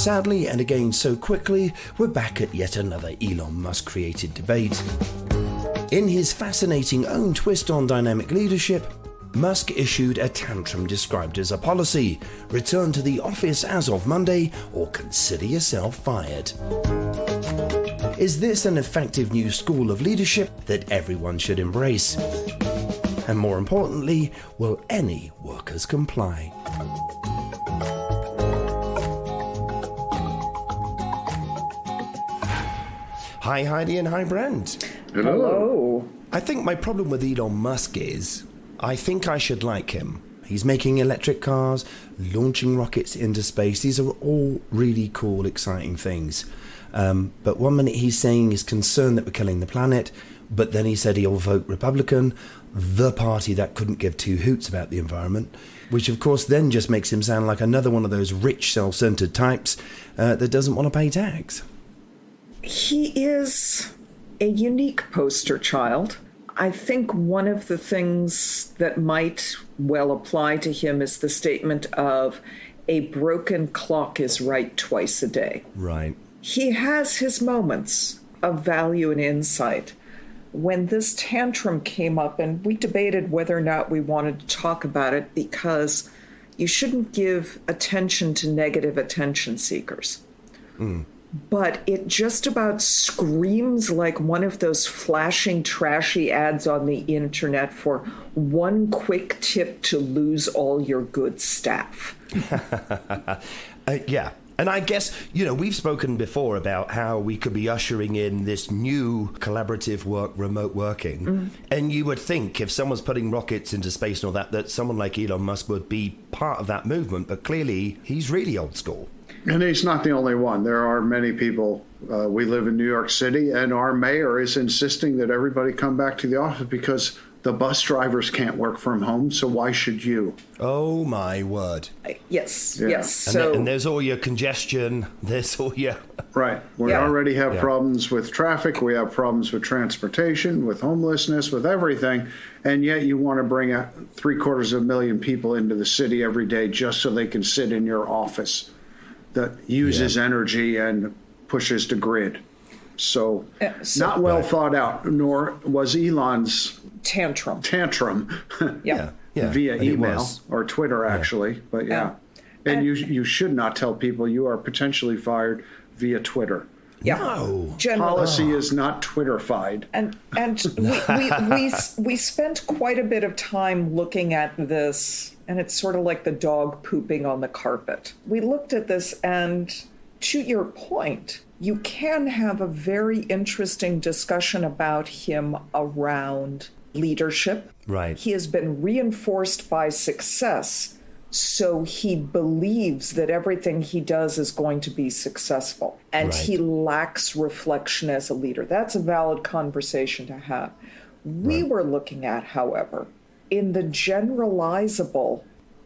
Sadly, and again so quickly, we're back at yet another Elon Musk-created debate. In his fascinating own twist on dynamic leadership, Musk issued a tantrum described as a policy: return to the office as of Monday or consider yourself fired. Is this an effective new school of leadership that everyone should embrace? And more importantly, will any workers comply? Hi Heidi and hi Brent. Hello. I think my problem with Elon Musk is, I think I should like him. He's making electric cars, launching rockets into space. These are all really cool, exciting things. But one minute he's saying he's concerned that we're killing the planet, but then he said he'll vote Republican, the party that couldn't give two hoots about the environment, which of course then just makes him sound like another one of those rich, self-centered types that doesn't want to pay tax. He is a unique poster child. I think one of the things that might well apply to him is the statement of a broken clock is right twice a day. Right. He has his moments of value and insight. When this tantrum came up, and we debated whether or not we wanted to talk about it, because you shouldn't give attention to negative attention seekers. But it just about screams like one of those flashing, trashy ads on the internet for one quick tip to lose all your good staff. Yeah. And I guess, we've spoken before about how we could be ushering in this new collaborative work, remote working. And you would think if someone's putting rockets into space and all that, that someone like Elon Musk would be part of that movement. But clearly, he's really old school. And he's not the only one. There are many people. We live in New York City, and our mayor is insisting that everybody come back to the office because the bus drivers can't work from home, so why should you? Oh, my word. Yes, Yeah. yes. And there's all your congestion. There's all your... Right. We already have problems with traffic. We have problems with transportation, with homelessness, with everything. And yet you want to bring 750,000 people into the city every day just so they can sit in your office that uses energy and pushes the grid. So not well thought out, nor was Elon's tantrum Yeah. via email or Twitter, actually. But and you should not tell people you are potentially fired via Twitter. Yeah. No. Policy is not Twitterfied. And we spent quite a bit of time looking at this, and it's sort of like the dog pooping on the carpet. We looked at this, and to your point, you can have a very interesting discussion about him around leadership. Right. He has been reinforced by success, so he believes that everything he does is going to be successful. And he lacks reflection as a leader. That's a valid conversation to have. We were looking at, however, in the generalizable.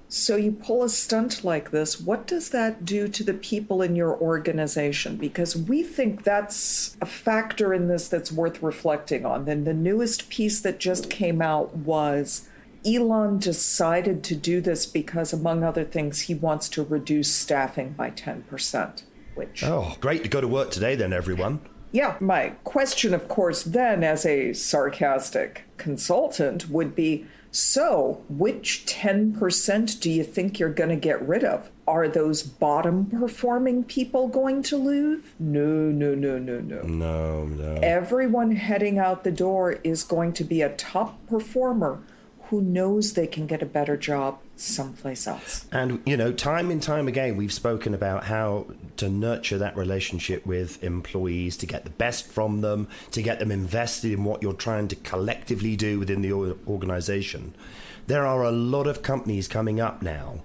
So you pull a stunt like this, what does that do to the people in your organization? Because we think that's a factor in this that's worth reflecting on. Then the newest piece that just came out was Elon decided to do this because, among other things, he wants to reduce staffing by 10%, which... Oh, great to go to work today then, everyone. Yeah, my question, of course, then, as a sarcastic consultant, would be, so which 10% do you think you're going to get rid of? Are those bottom-performing people going to lose? No. No. Everyone heading out the door is going to be a top performer who knows they can get a better job someplace else. And, time and time again, we've spoken about how to nurture that relationship with employees, to get the best from them, to get them invested in what you're trying to collectively do within the organization. There are a lot of companies coming up now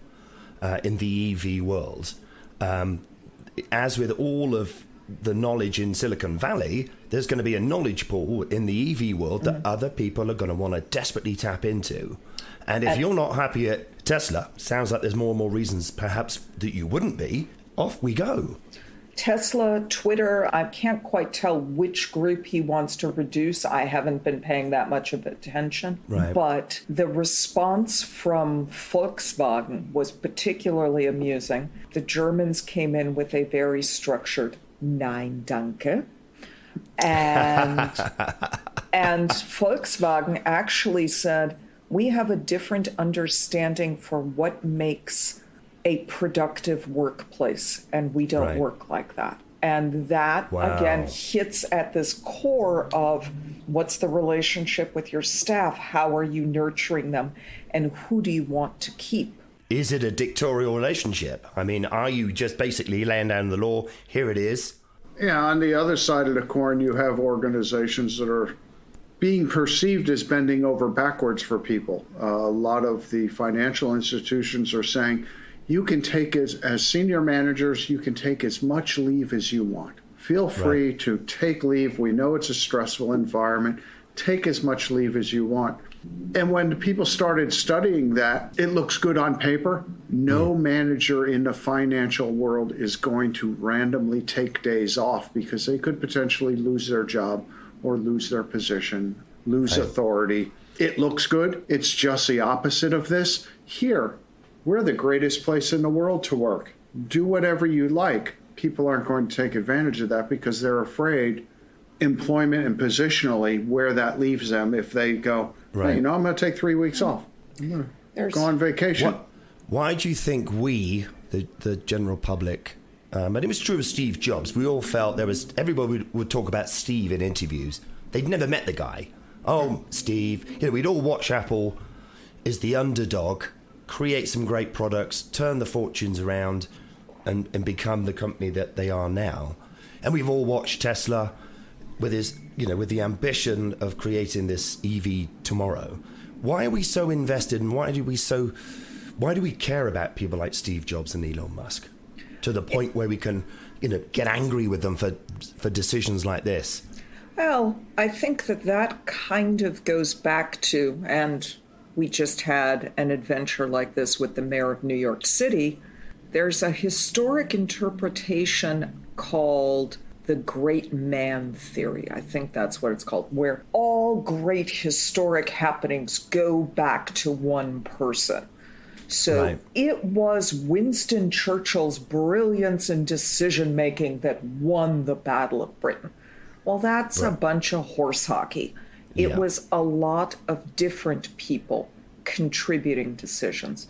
in the EV world. As with all of the knowledge in Silicon Valley, there's going to be a knowledge pool in the EV world that other people are going to want to desperately tap into. And if you're not happy at Tesla, sounds like there's more and more reasons perhaps that you wouldn't be, off we go. Tesla, Twitter, I can't quite tell which group he wants to reduce. I haven't been paying that much of attention. Right. But the response from Volkswagen was particularly amusing. The Germans came in with a very structured Nein, danke. And Volkswagen actually said, we have a different understanding for what makes a productive workplace, and we don't work like that. And that, again, hits at this core of what's the relationship with your staff? How are you nurturing them? And who do you want to keep? Is it a dictatorial relationship? I mean, are you just basically laying down the law? Here it is. Yeah, on the other side of the coin, you have organizations that are being perceived as bending over backwards for people. A lot of the financial institutions are saying, you can take as senior managers, you can take as much leave as you want. Feel free to take leave. We know it's a stressful environment. Take as much leave as you want. And when people started studying that, it looks good on paper. No manager in the financial world is going to randomly take days off because they could potentially lose their job or lose their position, lose authority. It looks good. It's just the opposite of this. Here, we're the greatest place in the world to work. Do whatever you like. People aren't going to take advantage of that because they're afraid employment and positionally where that leaves them if they go, hey, I'm going to take 3 weeks off. I'm going to go on vacation. Why do you think we, the general public, and it was true of Steve Jobs, we all felt everybody would talk about Steve in interviews. They'd never met the guy. Oh, Steve. We'd all watch Apple as the underdog, create some great products, turn the fortunes around, and become the company that they are now. And we've all watched Tesla with with the ambition of creating this EV tomorrow. Why are we so invested, and why do we care about people like Steve Jobs and Elon Musk to the point where we can, get angry with them for decisions like this? Well, I think that kind of goes back to, and we just had an adventure like this with the mayor of New York City. There's a historic interpretation called the great man theory. I think that's what it's called, where all great historic happenings go back to one person. So it was Winston Churchill's brilliance and decision-making that won the Battle of Britain. Well, that's a bunch of horse hockey. It was a lot of different people contributing decisions.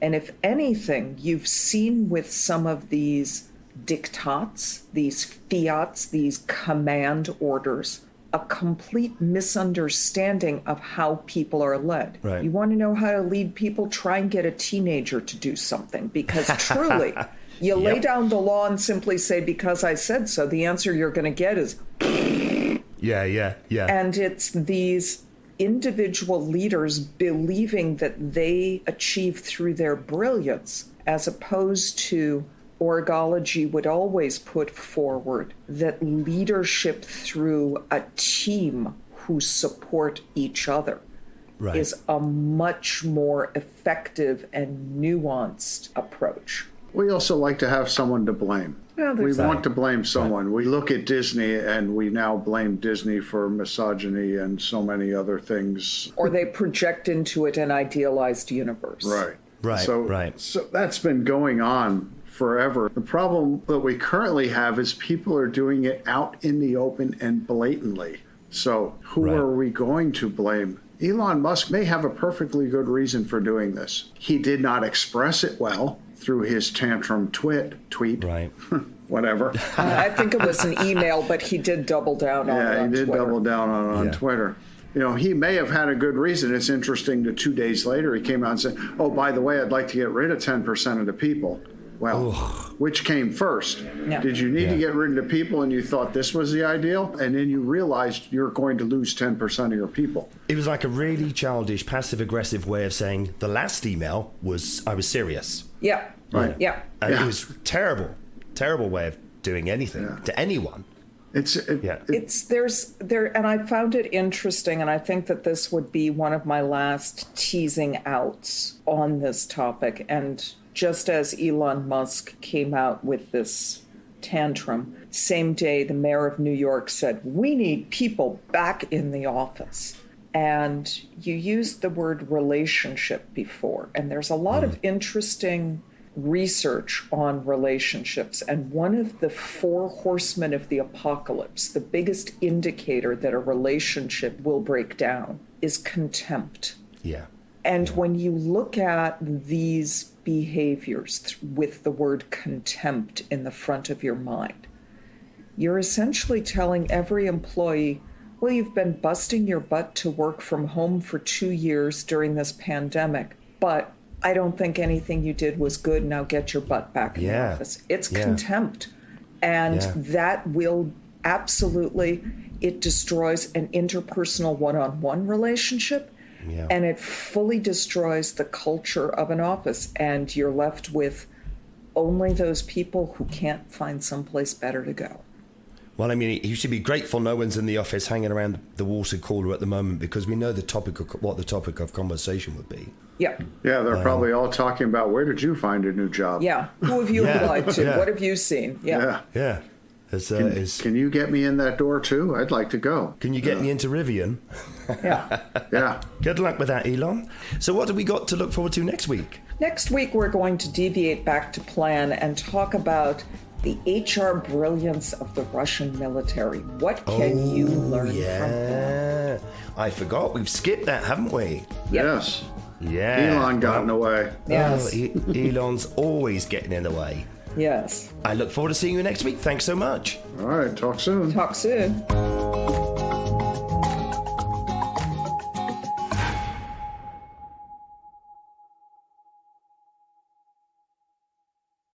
And if anything, you've seen with some of these diktats, these fiats, these command orders, a complete misunderstanding of how people are led. Right. You want to know how to lead people? Try and get a teenager to do something, because truly, you lay down the law and simply say, because I said so, the answer you're going to get is... Yeah. And it's these individual leaders believing that they achieve through their brilliance, as opposed to Org-ology would always put forward that leadership through a team who support each other is a much more effective and nuanced approach. We also like to have someone to blame. We want to blame someone. We look at Disney and we now blame Disney for misogyny and so many other things. Or they project into it an idealized universe. Right. So that's been going on forever. The problem that we currently have is people are doing it out in the open and blatantly. So who are we going to blame? Elon Musk may have a perfectly good reason for doing this. He did not express it well through his tantrum tweet. Right. Whatever. I think it was an email, but he did double down on it. Yeah, he did double down on Twitter. He may have had a good reason. It's interesting that 2 days later he came out and said, oh, by the way, I'd like to get rid of 10% of the people. Well, which came first? Yeah. Did you need to get rid of the people and you thought this was the ideal? And then you realized you're going to lose 10% of your people. It was like a really childish, passive-aggressive way of saying the last email was, I was serious. Yeah. Right. Yeah. It was terrible way of doing anything to anyone. And I found it interesting, and I think that this would be one of my last teasing outs on this topic. And just as Elon Musk came out with this tantrum. Same day, the mayor of New York said, we need people back in the office. And you used the word relationship before, and there's a lot of interesting research on relationships. And one of the 4 horsemen of the apocalypse, the biggest indicator that a relationship will break down, is contempt. Yeah. And when you look at these behaviors with the word contempt in the front of your mind, you're essentially telling every employee, well, you've been busting your butt to work from home for 2 years during this pandemic, but I don't think anything you did was good. Now get your butt back in the office. It's contempt. And that will absolutely, it destroys an interpersonal one-on-one relationship. Yeah. And it fully destroys the culture of an office. And you're left with only those people who can't find someplace better to go. Well, I mean, you should be grateful no one's in the office hanging around the water cooler at the moment, because we know the topic of what the topic of conversation would be. Yeah. Yeah, they're probably all talking about, where did you find a new job? Yeah. Who have you applied to? What have you seen? Yeah. Yeah. Can you get me in that door too? I'd like to go. Can you get me into Rivian? Yeah. Good luck with that, Elon. So what have we got to look forward to next week? Next week, we're going to deviate back to plan and talk about the HR brilliance of the Russian military. What can you learn from them? I forgot. We've skipped that, haven't we? Yep. Yes. Yeah. Elon got in the way. Yes. Elon's always getting in the way. Yes. I look forward to seeing you next week. Thanks so much. All right. Talk soon. Talk soon.